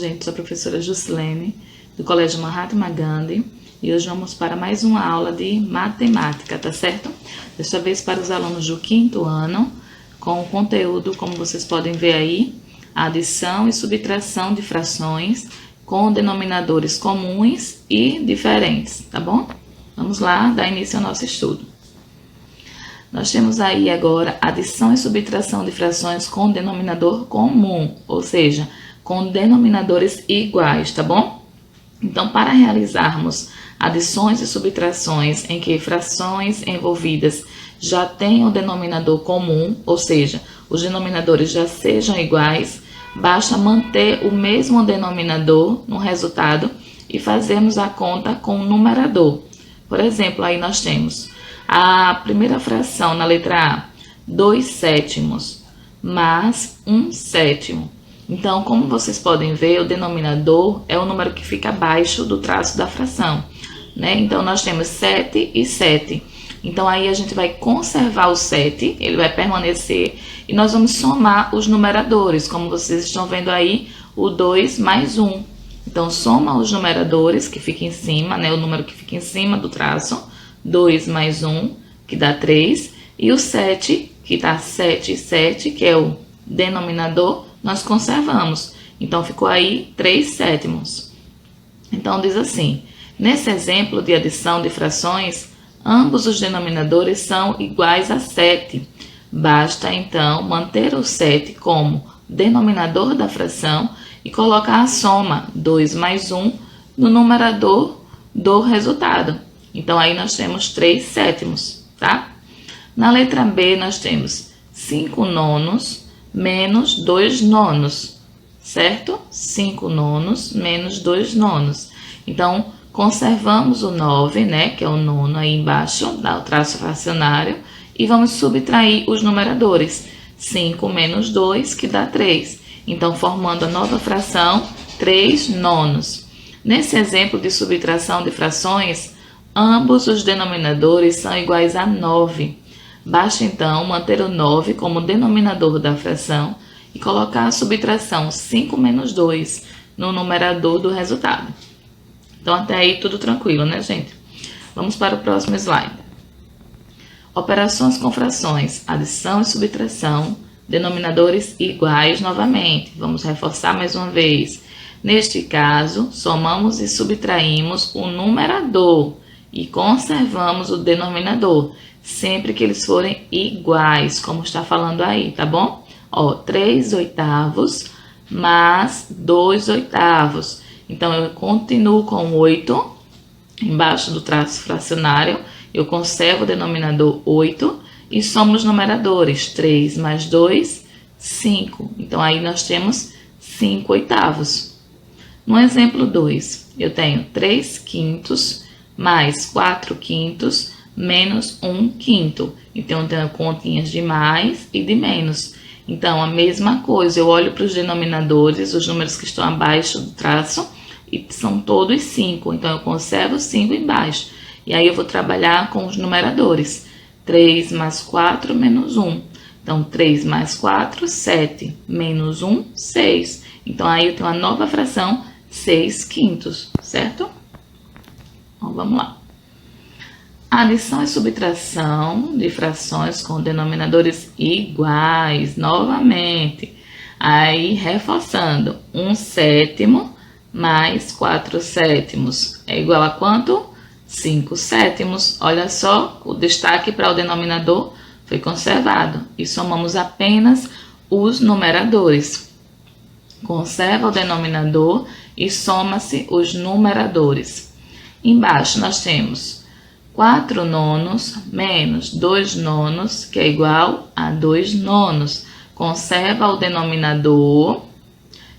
gente, sou a professora Jusilene, do Colégio Mahatma Gandhi, e hoje vamos para mais uma aula de matemática, tá certo? Desta vez para os alunos do 5º ano, com o conteúdo, como vocês podem ver aí, adição e subtração de frações com denominadores comuns e diferentes, tá bom? Vamos lá, dar início ao nosso estudo. Nós temos aí agora adição e subtração de frações com denominador comum, ou seja, com denominadores iguais, tá bom? Então, para realizarmos adições e subtrações em que frações envolvidas já tenham denominador comum, ou seja, os denominadores já sejam iguais, basta manter o mesmo denominador no resultado e fazermos a conta com o numerador. Por exemplo, aí nós temos a primeira fração na letra A, 2/7 mais 1/7. Então, como vocês podem ver, o denominador é o número que fica abaixo do traço da fração, né? Então, nós temos 7 e 7. Então, aí a gente vai conservar o 7, ele vai permanecer, e nós vamos somar os numeradores, como vocês estão vendo aí, o 2 mais 1. Então, soma os numeradores que fica em cima, né? O número que fica em cima do traço, 2 mais 1, que dá 3, e o 7, que dá 7 e 7, que é o denominador, nós conservamos. Então, ficou aí 3/7. Então, diz assim, nesse exemplo de adição de frações, ambos os denominadores são iguais a 7. Basta, então, manter o 7 como denominador da fração e colocar a soma 2 mais 1 no numerador do resultado. Então, aí nós temos 3/7, tá? Na letra B, nós temos 5/9 menos 2/9, certo? 5/9 menos 2/9. Então, conservamos o 9, né, que é o nono aí embaixo, dá o traço fracionário, e vamos subtrair os numeradores. 5 menos 2, que dá 3. Então, formando a nova fração, 3/9. Nesse exemplo de subtração de frações, ambos os denominadores são iguais a 9. Basta, então, manter o 9 como denominador da fração e colocar a subtração 5 menos 2 no numerador do resultado. Então, até aí, tudo tranquilo, né, gente? Vamos para o próximo slide. Operações com frações, adição e subtração, denominadores iguais novamente. Vamos reforçar mais uma vez. Neste caso, somamos e subtraímos o numerador e conservamos o denominador, sempre que eles forem iguais, como está falando aí, tá bom? Ó, 3/8 mais 2/8. Então, eu continuo com 8, embaixo do traço fracionário, eu conservo o denominador 8 e somo os numeradores, 3 mais 2, 5. Então, aí nós temos 5/8. No exemplo 2, eu tenho 3/5 mais 4/5 menos 1/5. Então, eu tenho continhas de mais e de menos. Então, a mesma coisa, eu olho para os denominadores, os números que estão abaixo do traço, e são todos 5. Então, eu conservo 5 embaixo. E aí, eu vou trabalhar com os numeradores. 3 mais 4 menos 1. Então, 3 mais 4, 7. Menos 1, 6. Então, aí eu tenho uma nova fração, 6/5, certo? Então, vamos lá. Adição e subtração de frações com denominadores iguais, novamente. Aí, reforçando, 1/7 mais 4/7 é igual a quanto? 5/7. Olha só, o destaque para o denominador foi conservado. E somamos apenas os numeradores. Conserva o denominador e soma-se os numeradores. Embaixo nós temos 4/9 menos 2/9, que é igual a 2/9. Conserva o denominador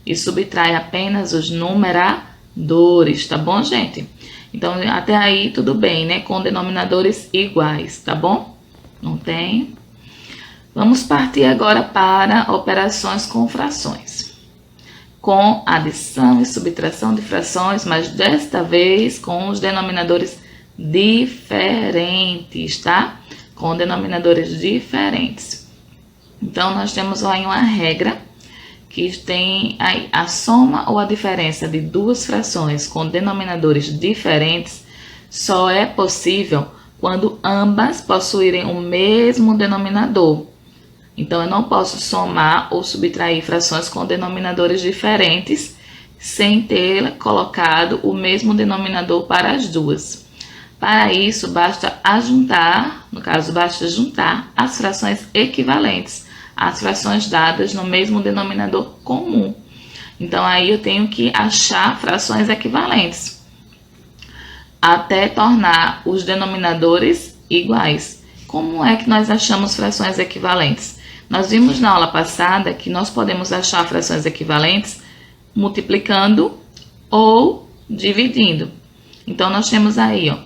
e subtrai apenas os numeradores, tá bom, gente? Então, até aí tudo bem, né? Com denominadores iguais, tá bom? Não tem? Vamos partir agora para operações com frações. Com adição e subtração de frações, mas desta vez com os denominadores diferentes, tá? Com denominadores diferentes. Então, nós temos aí uma regra que tem a soma ou a diferença de duas frações com denominadores diferentes só é possível quando ambas possuírem o mesmo denominador. Então, eu não posso somar ou subtrair frações com denominadores diferentes sem ter colocado o mesmo denominador para as duas. Para isso, basta ajuntar, no caso, basta juntar as frações equivalentes, as frações dadas no mesmo denominador comum. Então, aí eu tenho que achar frações equivalentes, até tornar os denominadores iguais. Como é que nós achamos frações equivalentes? Nós vimos na aula passada que nós podemos achar frações equivalentes multiplicando ou dividindo. Então, nós temos aí, ó,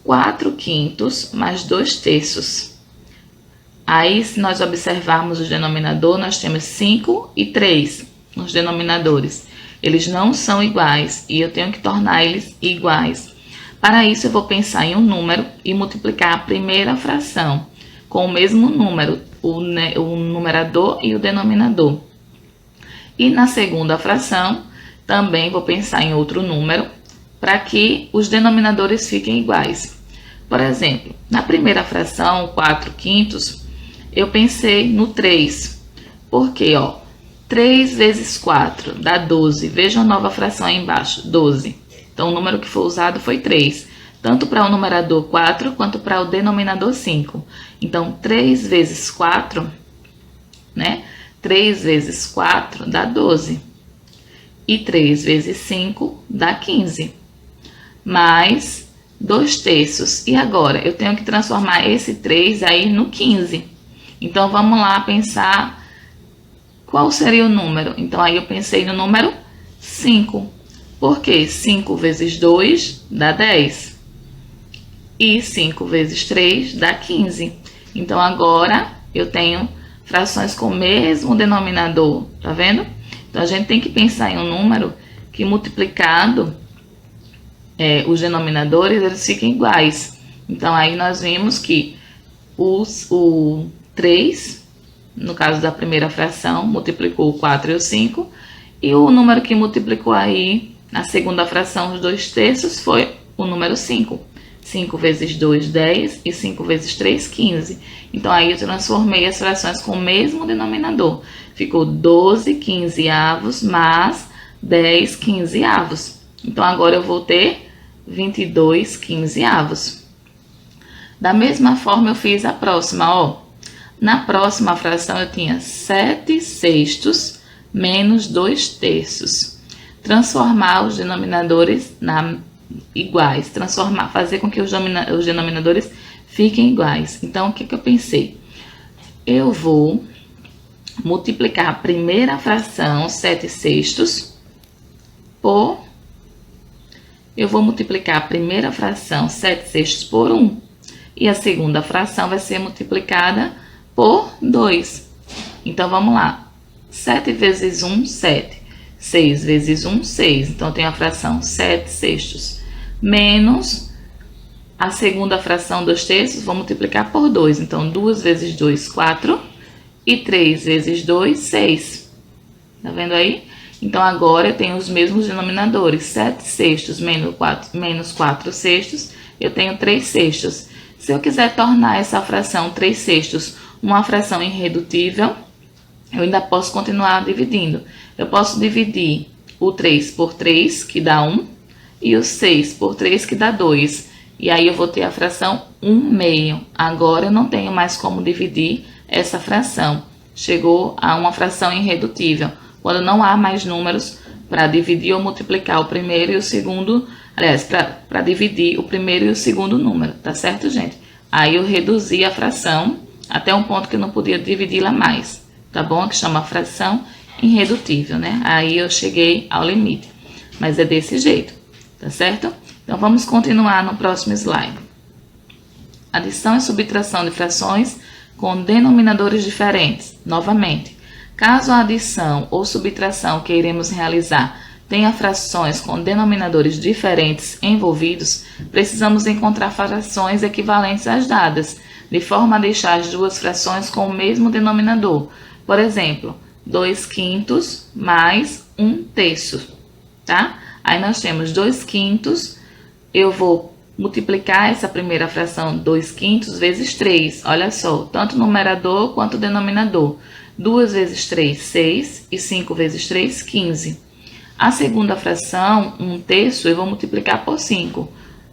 4/5 mais 2/3. Aí, se nós observarmos o denominador, nós temos 5 e 3 nos denominadores. Eles não são iguais e eu tenho que tornar eles iguais. Para isso, eu vou pensar em um número e multiplicar a primeira fração com o mesmo número, o numerador e o denominador. E na segunda fração, também vou pensar em outro número para que os denominadores fiquem iguais. Por exemplo, na primeira fração, 4/5, eu pensei no 3. Porque, ó, 3 vezes 4 dá 12. Veja a nova fração aí embaixo, 12. Então, o número que foi usado foi 3. Tanto para o numerador 4 quanto para o denominador 5. Então, 3 vezes 4, né? 3 vezes 4 dá 12. E 3 vezes 5 dá 15. Mais 2/3. E agora, eu tenho que transformar esse 3 aí no 15. Então, vamos lá pensar qual seria o número. Então, aí eu pensei no número 5. Porque 5 vezes 2 dá 10. E 5 vezes 3 dá 15. Então, agora eu tenho frações com o mesmo denominador, tá vendo? Então, a gente tem que pensar em um número que multiplicado, os denominadores, eles fiquem iguais. Então, aí nós vimos que o 3, no caso da primeira fração, multiplicou o 4 e o 5, e o número que multiplicou aí, na segunda fração, os 2/3, foi o número 5. 5 vezes 2, 10, e 5 vezes 3, 15. Então, aí eu transformei as frações com o mesmo denominador. Ficou 12 quinzeavos mais 10 quinzeavos. Então, agora eu vou ter 22 quinzeavos. Da mesma forma, eu fiz a próxima, ó. Na próxima fração, eu tinha 7/6 menos 2/3. Transformar os denominadores iguais, fazer com que os denominadores fiquem iguais. Então, o que eu pensei? Eu vou multiplicar a primeira fração, 7/6, por... Eu vou multiplicar a primeira fração, 7/6, por 1. E a segunda fração vai ser multiplicada por 2. Então, vamos lá. 7 vezes 1, 7. 6 vezes 1, 6. Então, eu tenho a fração 7/6 menos a segunda fração, 2/3, vou multiplicar por 2. Então, 2 vezes 2, 4. E 3 vezes 2, 6. Tá vendo aí? Então, agora eu tenho os mesmos denominadores. 7/6 menos 4/6, eu tenho 3/6. Se eu quiser tornar essa fração 3/6 uma fração irredutível, eu ainda posso continuar dividindo. Eu posso dividir o 3 por 3, que dá 1, e o 6 por 3, que dá 2. E aí eu vou ter a fração 1/2. Agora eu não tenho mais como dividir essa fração. Chegou a uma fração irredutível, quando não há mais números para dividir ou multiplicar o primeiro e o segundo, aliás, para dividir o primeiro e o segundo número, tá certo, gente? Aí eu reduzi a fração até um ponto que eu não podia dividi-la mais, tá bom? Que chama fração irredutível, né? Aí eu cheguei ao limite, mas é desse jeito, tá certo? Então, vamos continuar no próximo slide. Adição e subtração de frações com denominadores diferentes. Novamente, caso a adição ou subtração que iremos realizar tenha frações com denominadores diferentes envolvidos, precisamos encontrar frações equivalentes às dadas, de forma a deixar as duas frações com o mesmo denominador. Por exemplo, 2 quintos mais 1 terço, tá? Aí nós temos 2 quintos, eu vou multiplicar essa primeira fração 2 quintos vezes 3, olha só, tanto o numerador quanto o denominador. 2 vezes 3, 6, e 5 vezes 3, 15. A segunda fração, 1 terço, eu vou multiplicar por 5.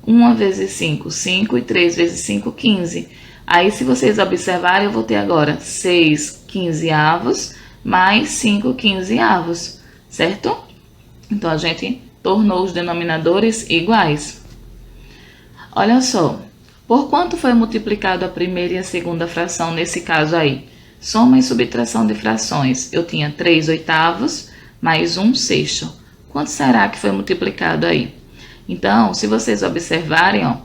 1 vezes 5, 5, e 3 vezes 5, 15. Aí, se vocês observarem, eu vou ter agora 6 quinzeavos mais 5 quinzeavos, certo? Então, a gente tornou os denominadores iguais. Olha só, por quanto foi multiplicado a primeira e a segunda fração nesse caso aí? Soma e subtração de frações. Eu tinha 3 oitavos mais 1 sexto. Quanto será que foi multiplicado aí? Então, se vocês observarem, ó,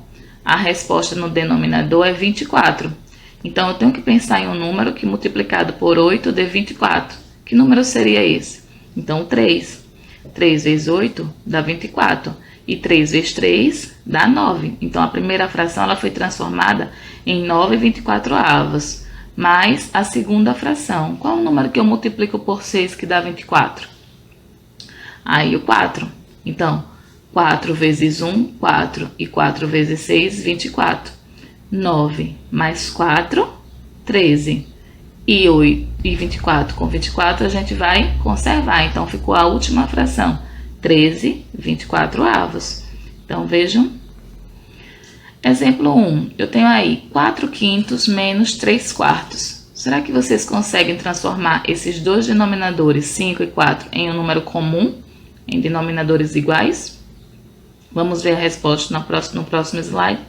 a resposta no denominador é 24. Então, eu tenho que pensar em um número que multiplicado por 8 dê 24. Que número seria esse? Então, 3. 3 vezes 8 dá 24. E 3 vezes 3 dá 9. Então, a primeira fração ela foi transformada em 9/24. Mais a segunda fração. Qual é o número que eu multiplico por 6 que dá 24? Aí, o 4. Então, 4 vezes 1, 4. E 4 vezes 6, 24. 9 mais 4, 13. E 8 e 24 com 24 a gente vai conservar. Então, ficou a última fração. 13/24. Então, vejam. Exemplo 1. Eu tenho aí 4 quintos menos 3 quartos. Será que vocês conseguem transformar esses dois denominadores, 5 e 4, em um número comum, em denominadores iguais? Vamos ver a resposta no próximo slide.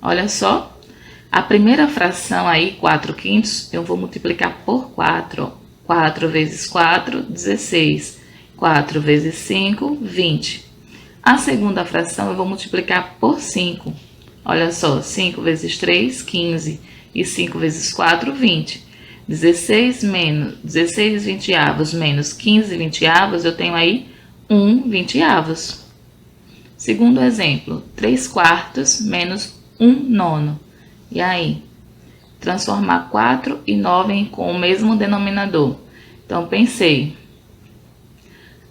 Olha só. A primeira fração aí, 4 quintos, eu vou multiplicar por 4. Ó. 4 vezes 4, 16. 4 vezes 5, 20. A segunda fração eu vou multiplicar por 5. Olha só, 5 vezes 3, 15. E 5 vezes 4, 20. 16 vinteavos menos 15 vinteavos, eu tenho aí 1 vinteavos. Segundo exemplo, 3 quartos menos 1 nono. E aí? Transformar 4 e 9 com o mesmo denominador. Então, pensei.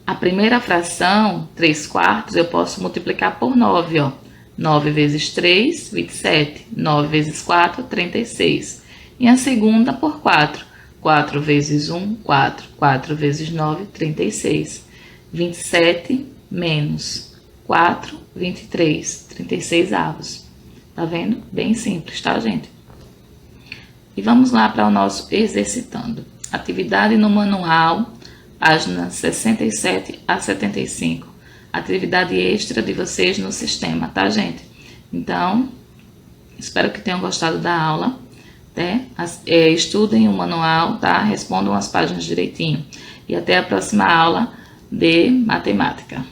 A primeira fração, 3 quartos, eu posso multiplicar por 9, ó. 9 vezes 3, 27. 9 vezes 4, 36. E a segunda por 4. 4 vezes 1, 4. 4 vezes 9, 36. 27 menos 4, 23. 36 avos. Tá vendo? Bem simples, tá, gente? E vamos lá para o nosso exercitando. Atividade no manual, páginas 67 a 75. Atividade extra de vocês no sistema, tá, gente? Então, espero que tenham gostado da aula, né? Estudem o manual, tá? Respondam as páginas direitinho. E até a próxima aula de matemática.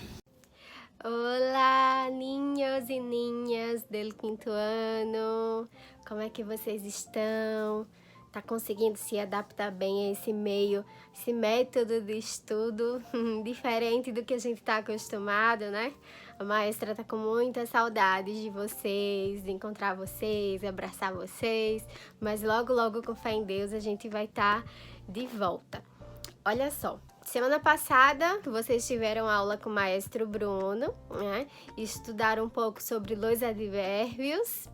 Olá, ninhos e ninhas do quinto ano. Como é que vocês estão? Tá conseguindo se adaptar bem a esse meio, esse método de estudo diferente do que a gente tá acostumado, né? A maestra tá com muita saudade de vocês, de encontrar vocês, abraçar vocês, mas logo, logo, com fé em Deus, a gente vai estar de volta. Olha só, semana passada vocês tiveram aula com o maestro Bruno, né? Estudaram um pouco sobre os advérbios.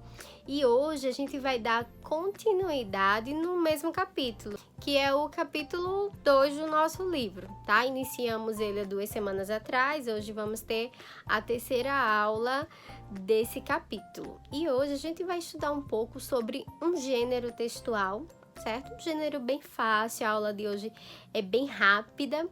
E hoje a gente vai dar continuidade no mesmo capítulo, que é o capítulo 2 do nosso livro, tá? Iniciamos ele há 2 semanas atrás, hoje vamos ter a terceira aula desse capítulo. E hoje a gente vai estudar um pouco sobre um gênero textual, certo? Um gênero bem fácil, a aula de hoje é bem rápida,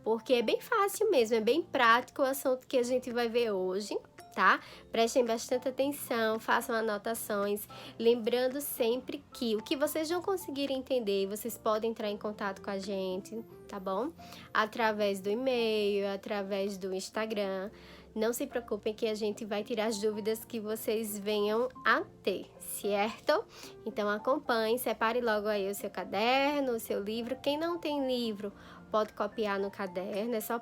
porque é bem fácil mesmo, é bem prático o assunto que a gente vai ver hoje. Tá? Prestem bastante atenção, façam anotações, lembrando sempre que o que vocês não conseguirem entender, vocês podem entrar em contato com a gente, tá bom? Através do e-mail, através do Instagram. Não se preocupem que a gente vai tirar as dúvidas que vocês venham a ter, certo? Então acompanhe, separe logo aí o seu caderno, o seu livro. Quem não tem livro, pode copiar no caderno, é só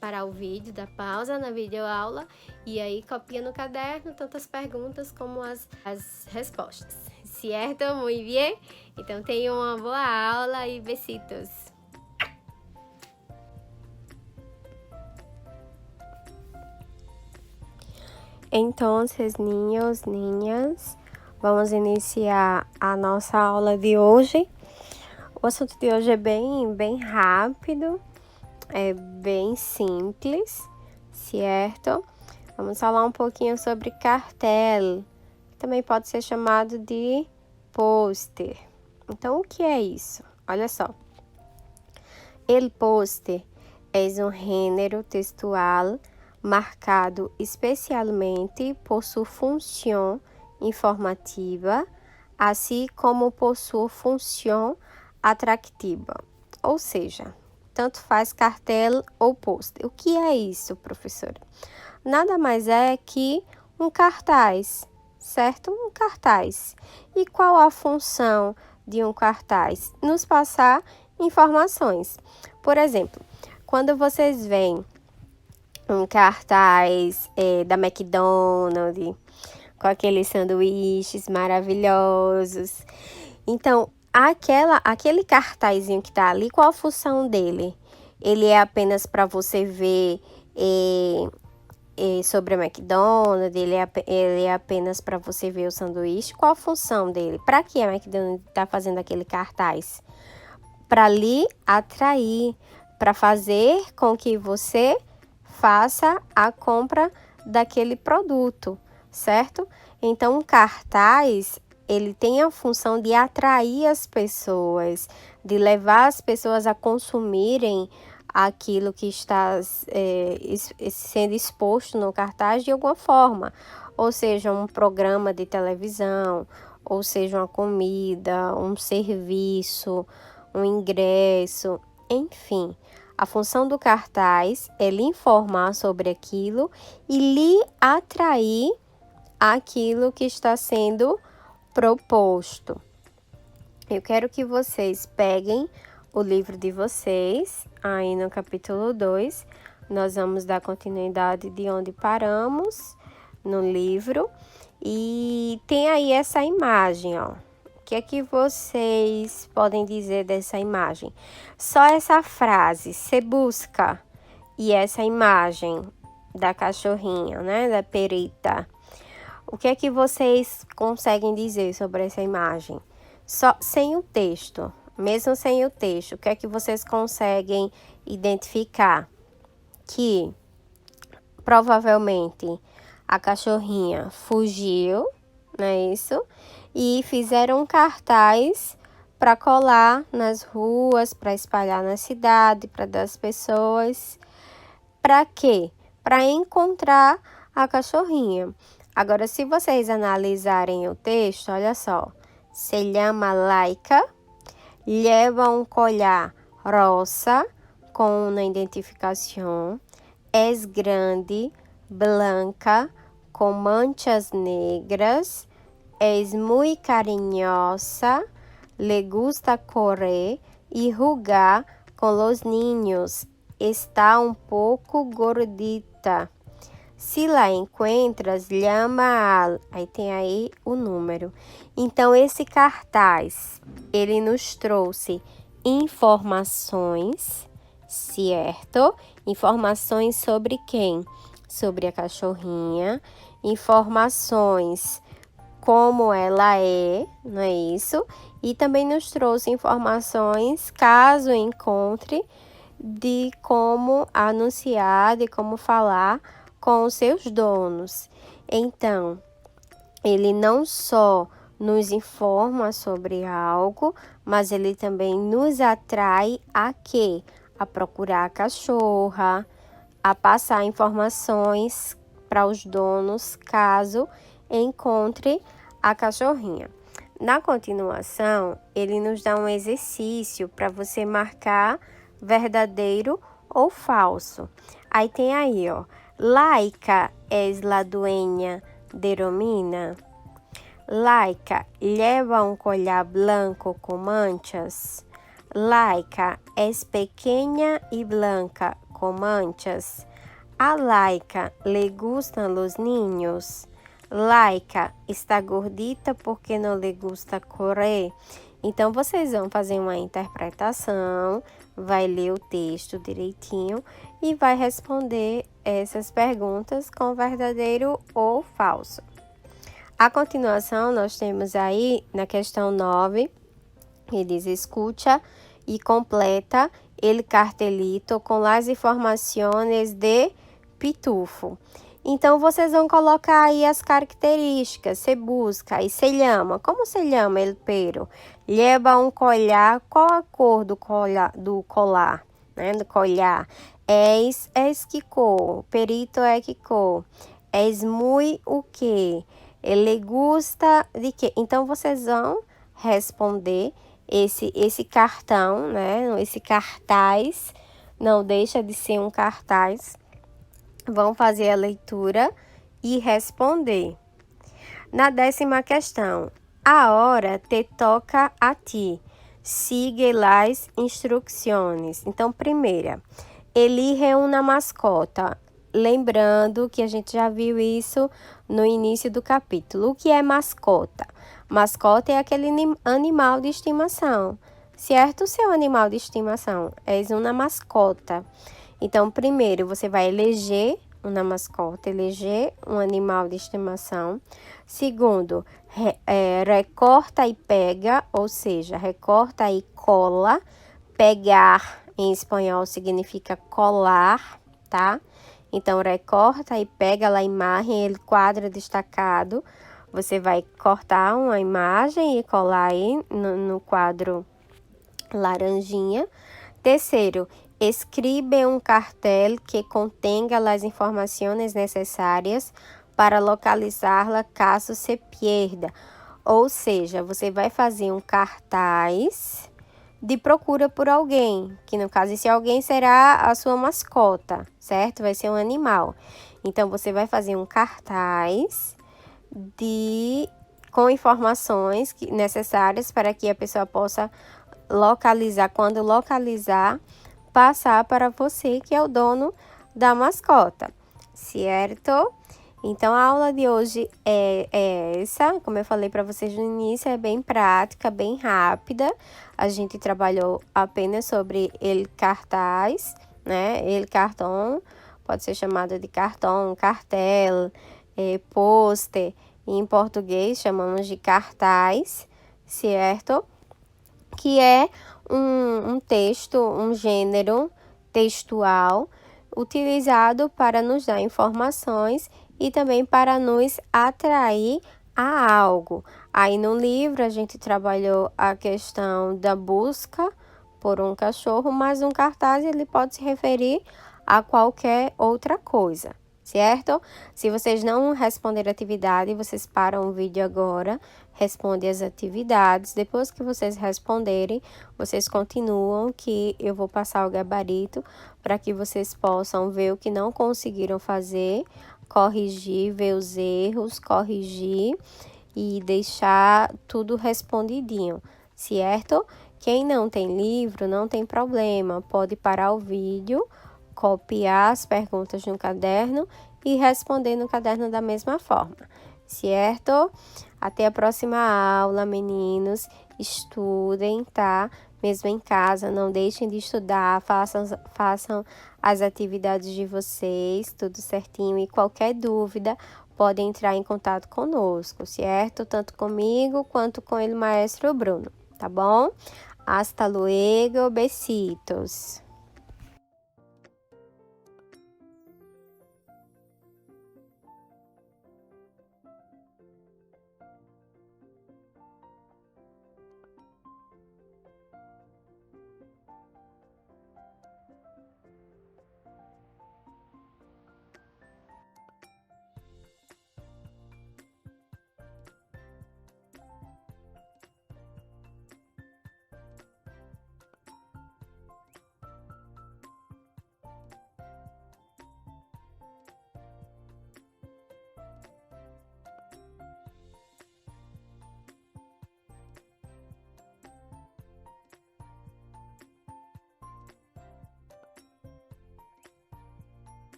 parar o vídeo, dar pausa na videoaula e aí copia no caderno tanto as perguntas como as respostas. Certo? Muito bem? Então tenham uma boa aula e besitos! Então, niños, niñas, vamos iniciar a nossa aula de hoje. O assunto de hoje é bem rápido, é bem simples, certo? Vamos falar um pouquinho sobre cartel, que também pode ser chamado de pôster. Então, o que é isso? Olha só. El pôster é um gênero textual marcado especialmente por sua função informativa, assim como por sua função atrativa. Ou seja, tanto faz cartel ou pôster. O que é isso, professora? Nada mais é que um cartaz, certo? Um cartaz. E qual a função de um cartaz? Nos passar informações. Por exemplo, quando vocês veem um cartaz da McDonald's com aqueles sanduíches maravilhosos, então aquele cartazinho que tá ali, qual a função dele? Ele é apenas para você ver sobre a McDonald's, ele é apenas para você ver o sanduíche? Qual a função dele? Para que a McDonald's está fazendo aquele cartaz? Para lhe atrair, para fazer com que você faça a compra daquele produto, certo? Então, um cartaz, ele tem a função de atrair as pessoas, de levar as pessoas a consumirem aquilo que está sendo exposto no cartaz de alguma forma, ou seja, um programa de televisão, ou seja, uma comida, um serviço, um ingresso, enfim. A função do cartaz é lhe informar sobre aquilo e lhe atrair aquilo que está sendo proposto. Eu quero que vocês peguem o livro de vocês, aí no capítulo 2, nós vamos dar continuidade de onde paramos no livro. E tem aí essa imagem, ó. O que é que vocês podem dizer dessa imagem? Só essa frase, se busca, e essa imagem da cachorrinha, né, da perita. O que é que vocês conseguem dizer sobre essa imagem? Só sem o texto, mesmo sem o texto, o que é que vocês conseguem identificar? Que provavelmente a cachorrinha fugiu, não é isso? E fizeram um cartaz para colar nas ruas, para espalhar na cidade, para dar às pessoas. Para quê? Para encontrar a cachorrinha. Agora, se vocês analisarem o texto, olha só. Se chama Laika, leva um collar rosa com uma identificação, é grande, branca, com manchas negras, é muito carinhosa, le gusta correr y jugar con los niños, está um pouco gordita. Se la encuentras, llama aí tem aí o número. Então, esse cartaz, ele nos trouxe informações, certo? Informações sobre quem? Sobre a cachorrinha. Informações como ela é, não é isso? E também nos trouxe informações, caso encontre, de como anunciar, de como falar com os seus donos. Então, ele não só nos informa sobre algo, mas ele também nos atrai a quê? A procurar a cachorra, a passar informações para os donos, caso encontre a cachorrinha. Na continuação, ele nos dá um exercício para você marcar verdadeiro ou falso. Aí tem aí, ó. Laika es la dueña de Romina. Laika lleva un collar blanco con manchas. Laika es pequeña y blanca con manchas. A Laika le gustan los niños. Laika está gordita porque não lhe gusta correr. Então, vocês vão fazer uma interpretação, vai ler o texto direitinho e vai responder essas perguntas com verdadeiro ou falso. A continuação, nós temos aí na questão 9, que diz: escucha e completa el cartelito com las informações de Pitufo. Então, vocês vão colocar aí as características. Você busca e se chama. Como se chama el pero? Lleva um collar. Qual a cor do colar? Né? Do collar. Es que cor? Perito é que cor? Es muy o quê? Ele gusta de quê? Então, vocês vão responder esse cartão, né? Esse cartaz. Não deixa de ser um cartaz. Vão fazer a leitura e responder. Na 10ª questão, a hora te toca a ti. Sigue las instrucciones. Então, primeira, elige uma mascota. Lembrando que a gente já viu isso no início do capítulo. O que é mascota? Mascota é aquele animal de estimação, certo? O seu animal de estimação é uma mascota. Então, primeiro, você vai eleger uma mascota, eleger um animal de estimação. Segundo, recorta e pega, ou seja, recorta e cola. Pegar, em espanhol, significa colar, tá? Então, recorta e pega a imagem, o quadro destacado. Você vai cortar uma imagem e colar aí no quadro laranjinha. Terceiro, escribe um cartel que contenga as informações necessárias para localizá-la caso se pierda. Ou seja, você vai fazer um cartaz de procura por alguém, que no caso esse alguém será a sua mascota, certo? Vai ser um animal. Então, você vai fazer um cartaz com informações necessárias para que a pessoa possa localizar. Quando localizar, passar para você, que é o dono da mascota, certo? Então, a aula de hoje é essa. Como eu falei para vocês no início, é bem prática, bem rápida. A gente trabalhou apenas sobre el cartaz, né? El cartão, pode ser chamado de cartão, cartel, pôster. Em português, chamamos de cartaz, certo? Que é um texto, um gênero textual utilizado para nos dar informações e também para nos atrair a algo. Aí no livro a gente trabalhou a questão da busca por um cachorro, mas um cartaz ele pode se referir a qualquer outra coisa, certo? Se vocês não responderem a atividade, vocês param o vídeo agora, respondem as atividades. Depois que vocês responderem, vocês continuam, que eu vou passar o gabarito para que vocês possam ver o que não conseguiram fazer, corrigir, ver os erros, corrigir e deixar tudo respondidinho, certo? Quem não tem livro, não tem problema, pode parar o vídeo, copiar as perguntas no caderno e responder no caderno da mesma forma, certo? Até a próxima aula, meninos. Estudem, tá? Mesmo em casa, não deixem de estudar, façam as atividades de vocês, tudo certinho. E qualquer dúvida, podem entrar em contato conosco, certo? Tanto comigo quanto com o maestro Bruno, tá bom? Hasta luego, besitos.